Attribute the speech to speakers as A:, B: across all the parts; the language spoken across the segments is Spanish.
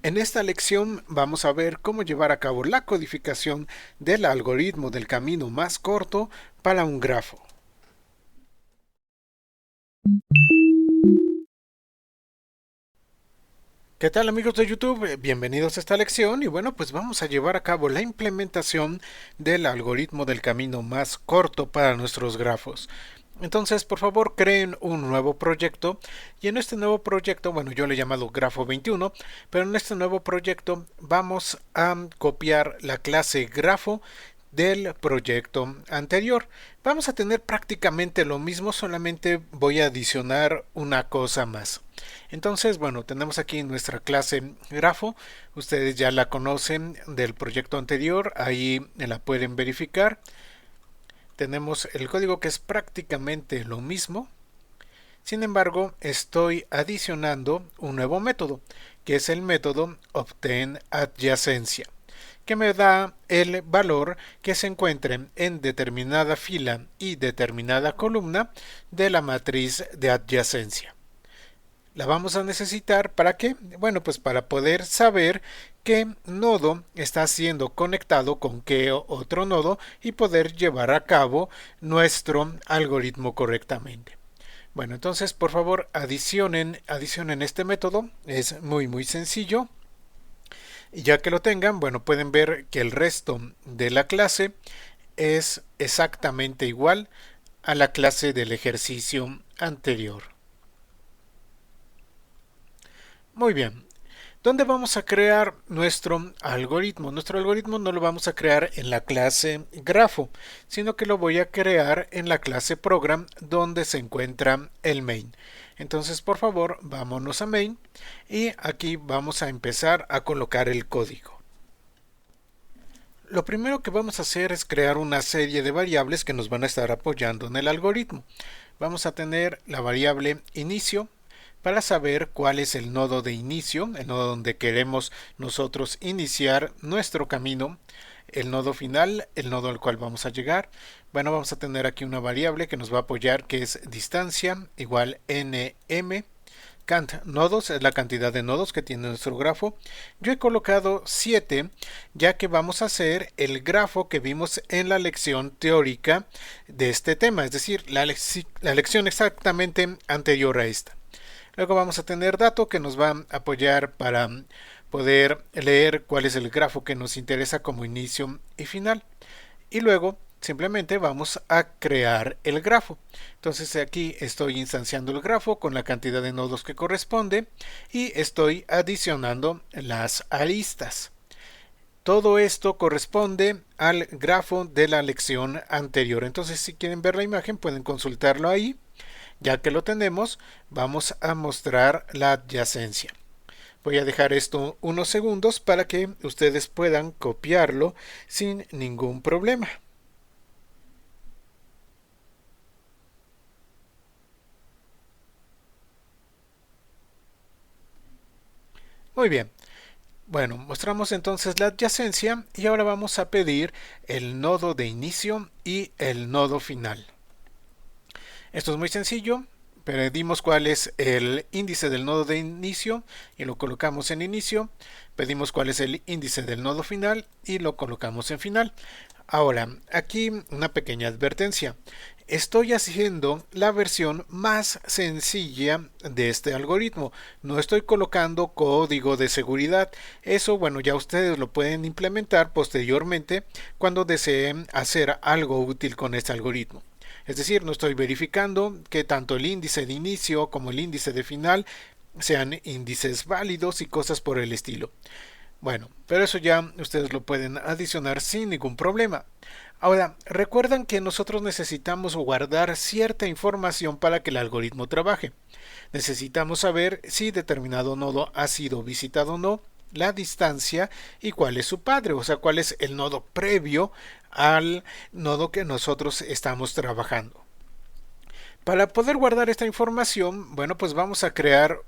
A: En esta lección vamos a ver cómo llevar a cabo la codificación del algoritmo del camino más corto para un grafo. ¿Qué tal amigos de YouTube? Bienvenidos a esta lección y bueno, pues vamos a llevar a cabo la implementación del algoritmo del camino más corto para nuestros grafos. Entonces, por favor, creen un nuevo proyecto y en este nuevo proyecto, bueno, yo le he llamado grafo 21, pero en este nuevo proyecto vamos a copiar la clase grafo del proyecto anterior. Vamos a tener prácticamente lo mismo, solamente voy a adicionar una cosa más. Entonces, bueno, tenemos aquí nuestra clase grafo. Ustedes ya la conocen del proyecto anterior, ahí la pueden verificar. Tenemos el código que es prácticamente lo mismo. Sin embargo, estoy adicionando un nuevo método, que es el método obtain adyacencia, que me da el valor que se encuentre en determinada fila y determinada columna de la matriz de adyacencia. La vamos a necesitar para qué? Bueno, pues para poder saber qué nodo está siendo conectado con qué otro nodo y poder llevar a cabo nuestro algoritmo correctamente. Bueno, entonces por favor adicionen este método, es muy sencillo. Y ya que lo tengan, bueno, pueden ver que el resto de la clase es exactamente igual a la clase del ejercicio anterior. Muy bien. ¿Dónde vamos a crear nuestro algoritmo? Nuestro algoritmo no lo vamos a crear en la clase grafo, sino que lo voy a crear en la clase program donde se encuentra el main. Entonces, por favor, vámonos a main y aquí vamos a empezar a colocar el código. Lo primero que vamos a hacer es crear una serie de variables que nos van a estar apoyando en el algoritmo. Vamos a tener la variable inicio, para saber cuál es el nodo de inicio, el nodo donde queremos nosotros iniciar nuestro camino, el nodo final, el nodo al cual vamos a llegar. Bueno, vamos a tener aquí una variable que nos va a apoyar que es distancia igual nm. Cant nodos es la cantidad de nodos que tiene nuestro grafo. Yo he colocado 7 ya que vamos a hacer el grafo que vimos en la lección teórica de este tema, es decir, la lección exactamente anterior a esta. Luego vamos a tener dato que nos va a apoyar para poder leer cuál es el grafo que nos interesa como inicio y final. Y luego simplemente vamos a crear el grafo. Entonces aquí estoy instanciando el grafo con la cantidad de nodos que corresponde y estoy adicionando las aristas. Todo esto corresponde al grafo de la lección anterior. Entonces si quieren ver la imagen pueden consultarlo ahí. Ya que lo tenemos, vamos a mostrar la adyacencia. Voy a dejar esto unos segundos para que ustedes puedan copiarlo sin ningún problema. Muy bien. Bueno, mostramos entonces la adyacencia y ahora vamos a pedir el nodo de inicio y el nodo final. Esto es muy sencillo. Pedimos cuál es el índice del nodo de inicio y lo colocamos en inicio. Pedimos cuál es el índice del nodo final y lo colocamos en final. Ahora, aquí una pequeña advertencia. Estoy haciendo la versión más sencilla de este algoritmo. No estoy colocando código de seguridad. Eso, bueno, ya ustedes lo pueden implementar posteriormente cuando deseen hacer algo útil con este algoritmo. Es decir, no estoy verificando que tanto el índice de inicio como el índice de final sean índices válidos y cosas por el estilo. Bueno, pero eso ya ustedes lo pueden adicionar sin ningún problema. Ahora, recuerdan que nosotros necesitamos guardar cierta información para que el algoritmo trabaje. Necesitamos saber si determinado nodo ha sido visitado o no, la distancia y cuál es su padre, o sea, cuál es el nodo previo al nodo que nosotros estamos trabajando. Para poder guardar esta información, bueno, pues vamos a crear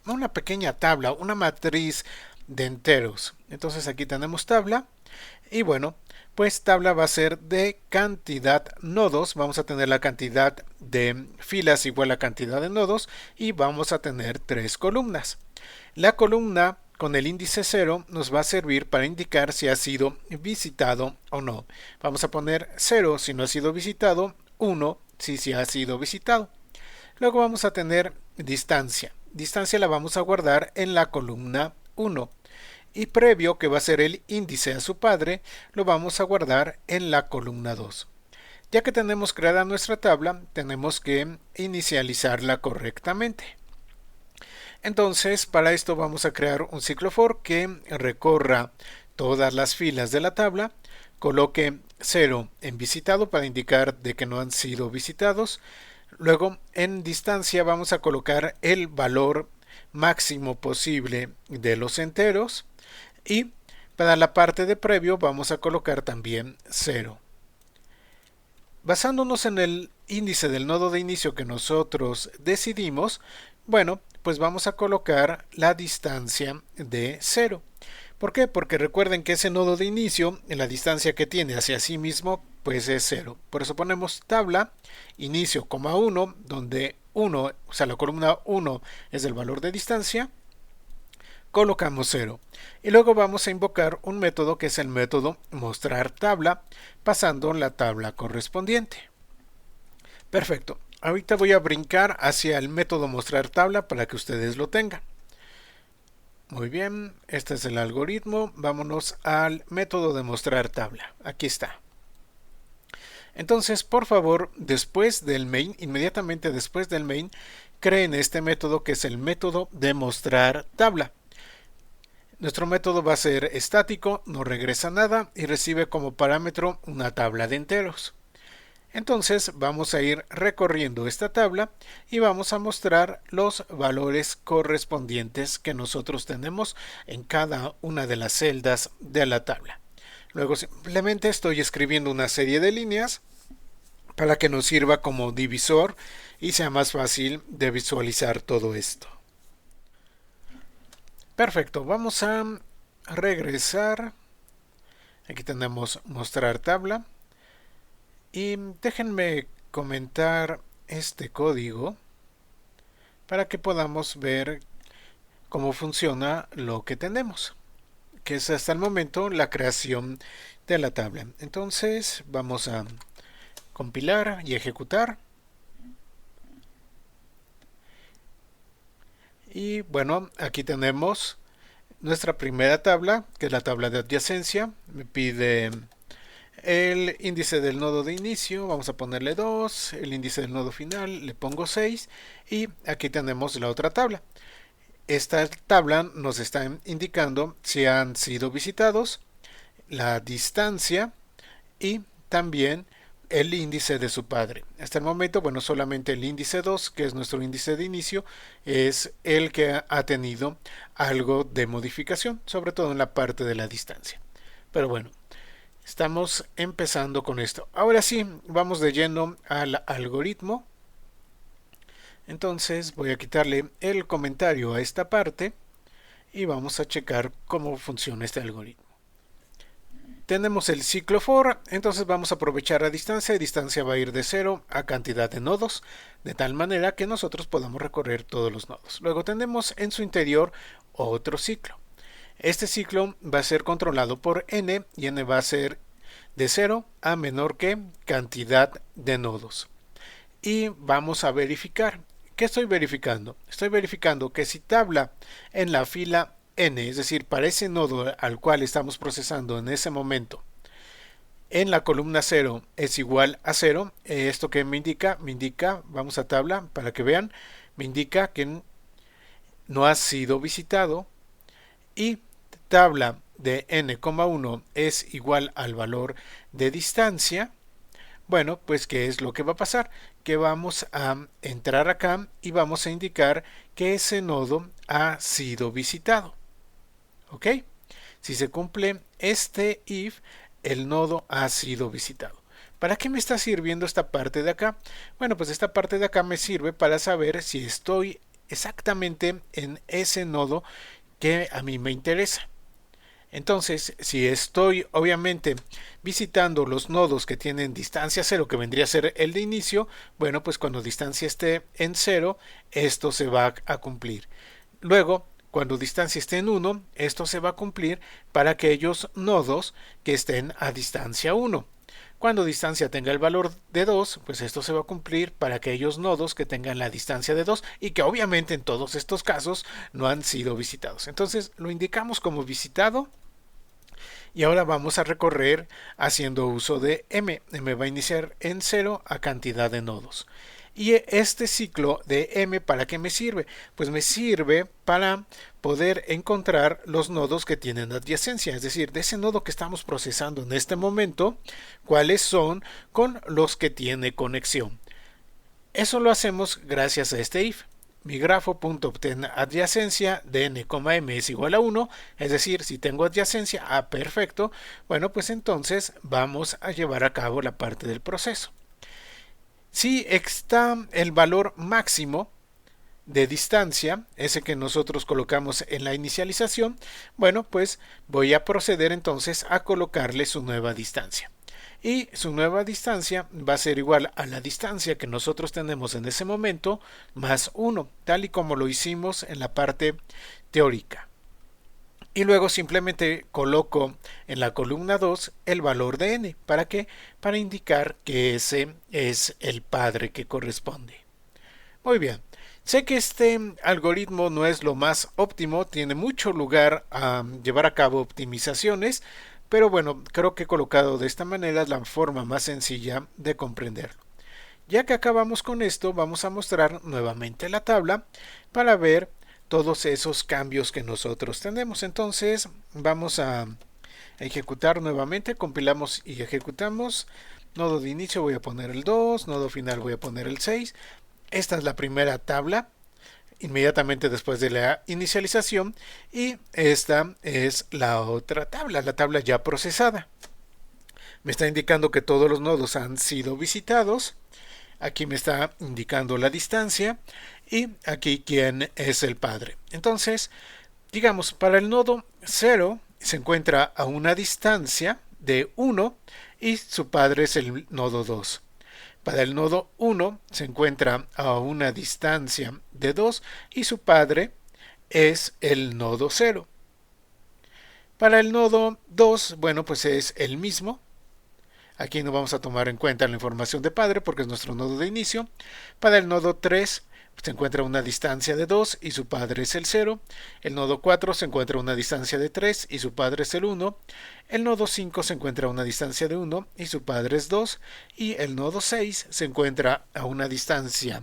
A: una pequeña tabla, una matriz de enteros. Entonces aquí tenemos tabla y bueno, pues tabla va a ser de cantidad nodos. Vamos a tener la cantidad de filas igual a cantidad de nodos y vamos a tener 3 columnas. La columna con el índice 0 nos va a servir para indicar si ha sido visitado o no. Vamos a poner 0 si no ha sido visitado, 1 si ha sido visitado. Luego vamos a tener distancia. Distancia la vamos a guardar en la columna 1. Y previo, que va a ser el índice a su padre, lo vamos a guardar en la columna 2. Ya que tenemos creada nuestra tabla, tenemos que inicializarla correctamente. Entonces, para esto vamos a crear un ciclo for que recorra todas las filas de la tabla, coloque 0 en visitado para indicar de que no han sido visitados. Luego, en distancia vamos a colocar el valor máximo posible de los enteros y para la parte de previo vamos a colocar también 0. Basándonos en el índice del nodo de inicio que nosotros decidimos, bueno, pues vamos a colocar la distancia de 0. ¿Por qué? Porque recuerden que ese nodo de inicio, en la distancia que tiene hacia sí mismo, pues es 0. Por eso ponemos tabla, inicio, 1, donde 1, o sea, la columna 1 es el valor de distancia, colocamos 0. Y luego vamos a invocar un método que es el método mostrar tabla, pasando la tabla correspondiente. Perfecto. Ahorita voy a brincar hacia el método mostrar tabla para que ustedes lo tengan. Muy bien, este es el algoritmo. Vámonos al método de mostrar tabla. Aquí está. Entonces, por favor, después del main, inmediatamente después del main, creen este método que es el método de mostrar tabla. Nuestro método va a ser estático, no regresa nada y recibe como parámetro una tabla de enteros. Entonces vamos a ir recorriendo esta tabla y vamos a mostrar los valores correspondientes que nosotros tenemos en cada una de las celdas de la tabla. Luego simplemente estoy escribiendo una serie de líneas para que nos sirva como divisor y sea más fácil de visualizar todo esto. Perfecto, vamos a regresar. Aquí tenemos mostrar tabla. Y déjenme comentar este código para que podamos ver cómo funciona lo que tenemos, que es hasta el momento la creación de la tabla. Entonces vamos a compilar y ejecutar. Y bueno, aquí tenemos nuestra primera tabla, que es la tabla de adyacencia. Me pide el índice del nodo de inicio, vamos a ponerle 2, el índice del nodo final le pongo 6 y aquí tenemos la otra tabla. Esta tabla nos está indicando si han sido visitados, la distancia y también el índice de su padre. Hasta el momento, bueno, solamente el índice 2, que es nuestro índice de inicio, es el que ha tenido algo de modificación, sobre todo en la parte de la distancia. Pero bueno, estamos empezando con esto. Ahora sí, vamos de lleno al algoritmo. Entonces voy a quitarle el comentario a esta parte y vamos a checar cómo funciona este algoritmo. Tenemos el ciclo for, entonces vamos a aprovechar la distancia. Distancia va a ir de 0 a cantidad de nodos, de tal manera que nosotros podamos recorrer todos los nodos. Luego tenemos en su interior otro ciclo. Este ciclo va a ser controlado por n y n va a ser de 0 a menor que cantidad de nodos. Y vamos a verificar. ¿Qué estoy verificando? Estoy verificando que si tabla en la fila n, es decir, para ese nodo al cual estamos procesando en ese momento, en la columna 0 es igual a 0, ¿esto qué me indica? Me indica, vamos a tabla para que vean, me indica que no ha sido visitado y tabla de n,1 es igual al valor de distancia. Bueno, pues ¿qué es lo que va a pasar? Que vamos a entrar acá y vamos a indicar que ese nodo ha sido visitado. ¿Ok? Si se cumple este if, el nodo ha sido visitado. ¿Para qué me está sirviendo esta parte de acá? Bueno, pues esta parte de acá me sirve para saber si estoy exactamente en ese nodo que a mí me interesa. Entonces, si estoy obviamente visitando los nodos que tienen distancia 0, que vendría a ser el de inicio, bueno, pues cuando distancia esté en 0, esto se va a cumplir. Luego, cuando distancia esté en 1, esto se va a cumplir para aquellos nodos que estén a distancia 1. Cuando distancia tenga el valor de 2, pues esto se va a cumplir para aquellos nodos que tengan la distancia de 2 y que obviamente en todos estos casos no han sido visitados. Entonces lo indicamos como visitado y ahora vamos a recorrer haciendo uso de m. M va a iniciar en 0 a cantidad de nodos. ¿Y este ciclo de m para qué me sirve? Pues me sirve para poder encontrar los nodos que tienen adyacencia, es decir, de ese nodo que estamos procesando en este momento, cuáles son con los que tiene conexión. Eso lo hacemos gracias a este if. Mi grafo.obtén adyacencia de n, m es igual a 1, es decir, si tengo adyacencia, perfecto, bueno, pues entonces vamos a llevar a cabo la parte del proceso. Si está el valor máximo de distancia, ese que nosotros colocamos en la inicialización, bueno, pues voy a proceder entonces a colocarle su nueva distancia. Y su nueva distancia va a ser igual a la distancia que nosotros tenemos en ese momento más 1, tal y como lo hicimos en la parte teórica. Y luego simplemente coloco en la columna 2 el valor de n. ¿Para qué? Para indicar que ese es el padre que corresponde. Muy bien. Sé que este algoritmo no es lo más óptimo, tiene mucho lugar a llevar a cabo optimizaciones, pero bueno, creo que colocado de esta manera es la forma más sencilla de comprenderlo. Ya que acabamos con esto, vamos a mostrar nuevamente la tabla para ver todos esos cambios que nosotros tenemos. Entonces vamos a ejecutar nuevamente, compilamos y ejecutamos. Nodo de inicio voy a poner el 2, nodo final voy a poner el 6. Esta es la primera tabla inmediatamente después de la inicialización y esta es la otra tabla, la tabla ya procesada. Me está indicando que todos los nodos han sido visitados. Aquí me está indicando la distancia y aquí quién es el padre. Entonces, digamos, para el nodo 0 se encuentra a una distancia de 1 y su padre es el nodo 2. Para el nodo 1 se encuentra a una distancia de 2 y su padre es el nodo 0. Para el nodo 2, bueno, pues es el mismo. Aquí no vamos a tomar en cuenta la información de padre porque es nuestro nodo de inicio. Para el nodo 3 se encuentra a una distancia de 2 y su padre es el 0. El nodo 4 se encuentra a una distancia de 3 y su padre es el 1. El nodo 5 se encuentra a una distancia de 1 y su padre es 2. Y el nodo 6 se encuentra a una distancia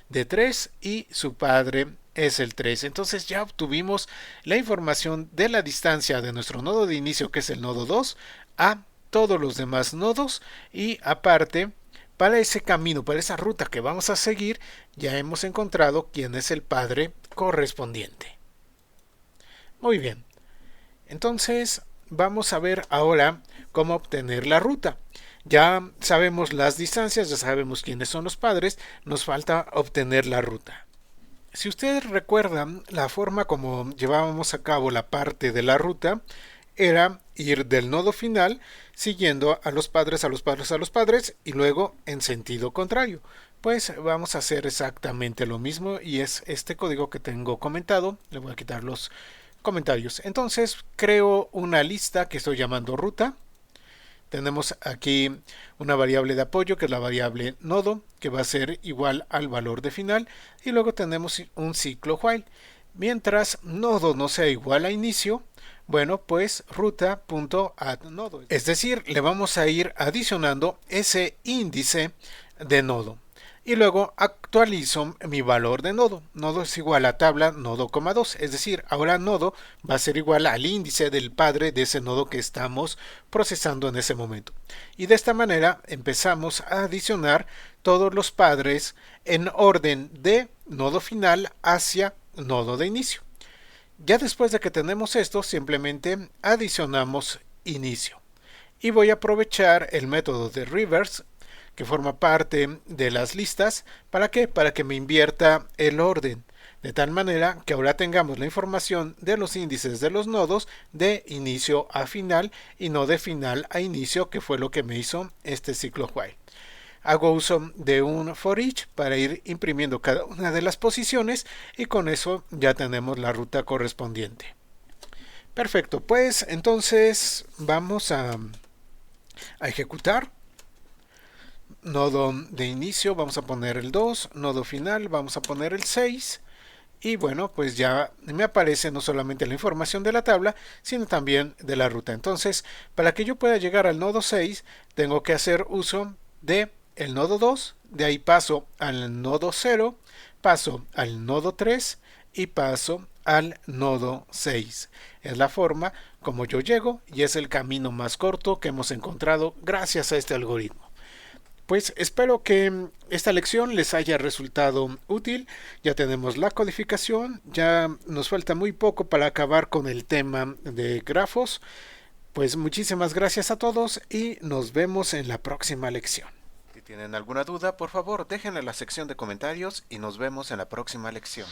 A: de 3 y su padre es el 3. Entonces ya obtuvimos la información de la distancia de nuestro nodo de inicio, que es el nodo 2, a todos los demás nodos, y aparte para ese camino, para esa ruta que vamos a seguir, ya hemos encontrado quién es el padre correspondiente. Muy bien, entonces vamos a ver ahora cómo obtener la ruta. Ya sabemos las distancias, ya sabemos quiénes son los padres, nos falta obtener la ruta. Si ustedes recuerdan, la forma como llevábamos a cabo la parte de la ruta era ir del nodo final siguiendo a los padres, a los padres, a los padres y luego en sentido contrario. Pues vamos a hacer exactamente lo mismo y es este código que tengo comentado. Le voy a quitar los comentarios. Entonces creo una lista que estoy llamando ruta. Tenemos aquí una variable de apoyo que es la variable nodo, que va a ser igual al valor de final, y luego tenemos un ciclo while. Mientras nodo no sea igual a inicio, bueno, pues ruta.addNodo. Es decir, le vamos a ir adicionando ese índice de nodo. Y luego actualizo mi valor de nodo. Nodo es igual a tabla nodo, 2. Es decir, ahora nodo va a ser igual al índice del padre de ese nodo que estamos procesando en ese momento. Y de esta manera empezamos a adicionar todos los padres en orden de nodo final hacia nodo de inicio. Ya después de que tenemos esto, simplemente adicionamos inicio. Y voy a aprovechar el método de reverse, que forma parte de las listas. ¿Para qué? Para que me invierta el orden. De tal manera que ahora tengamos la información de los índices de los nodos de inicio a final y no de final a inicio, que fue lo que me hizo este ciclo while. hago uso de un for each para ir imprimiendo cada una de las posiciones y con eso ya tenemos la ruta correspondiente. Perfecto, pues entonces vamos a ejecutar. Nodo de inicio vamos a poner el 2, nodo final vamos a poner el 6 y bueno, pues ya me aparece no solamente la información de la tabla, sino también de la ruta. Entonces, para que yo pueda llegar al nodo 6, tengo que hacer uso de el nodo 2, de ahí paso al nodo 0, paso al nodo 3 y paso al nodo 6. Es la forma como yo llego y es el camino más corto que hemos encontrado gracias a este algoritmo. Pues espero que esta lección les haya resultado útil. Ya tenemos la codificación, ya nos falta muy poco para acabar con el tema de grafos. Pues muchísimas gracias a todos y nos vemos en la próxima lección. Si tienen alguna duda, por favor déjenla en la sección de comentarios y nos vemos en la próxima lección.